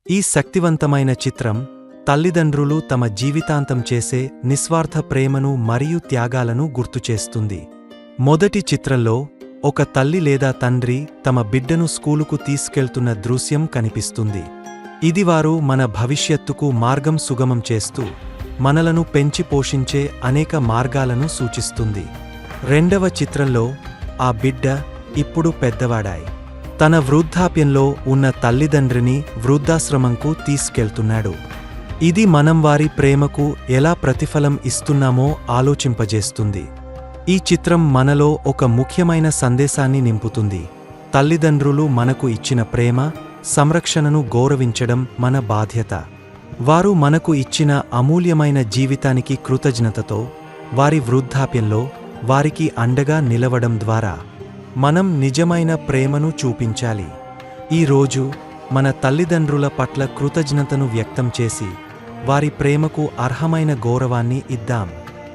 ఈ శక్తివంతమైన చిత్రం తల్లిదండ్రులు తమ జీవితాంతం చేసే నిస్వార్థ ప్రేమను మరియు త్యాగాలను గుర్తుచేస్తుంది. మొదటి చిత్రంలో ఒక తల్లి లేదా తండ్రి తమ బిడ్డను స్కూలుకు తీసుకెళ్తున్న దృశ్యం కనిపిస్తుంది. ఇది వారు మన భవిష్యత్తుకు మార్గం సుగమం చేస్తూ మనలను పెంచి పోషించే అనేక మార్గాలను సూచిస్తుంది. రెండవ చిత్రంలో ఆ బిడ్డ ఇప్పుడు పెద్దవాడాయి తన వృద్ధాప్యంలో ఉన్న తల్లిదండ్రిని వృద్ధాశ్రమంకు తీసుకెళ్తున్నాడు. ఇది మనం వారి ప్రేమకు ఎలా ప్రతిఫలం ఇస్తున్నామో ఆలోచింపజేస్తుంది. ఈ చిత్రం మనలో ఒక ముఖ్యమైన సందేశాన్ని నింపుతుంది. తల్లిదండ్రులు మనకు ఇచ్చిన ప్రేమ, సంరక్షణను గౌరవించడం మన బాధ్యత. వారు మనకు ఇచ్చిన అమూల్యమైన జీవితానికి కృతజ్ఞతతో వారి వృద్ధాప్యంలో వారికి అండగా నిలవడం ద్వారా మనం నిజమైన ప్రేమను చూపించాలి. ఈ రోజు మన తల్లిదండ్రుల పట్ల కృతజ్ఞతను వ్యక్తం చేసి వారి ప్రేమకు అర్హమైన గౌరవాన్ని ఇద్దాం.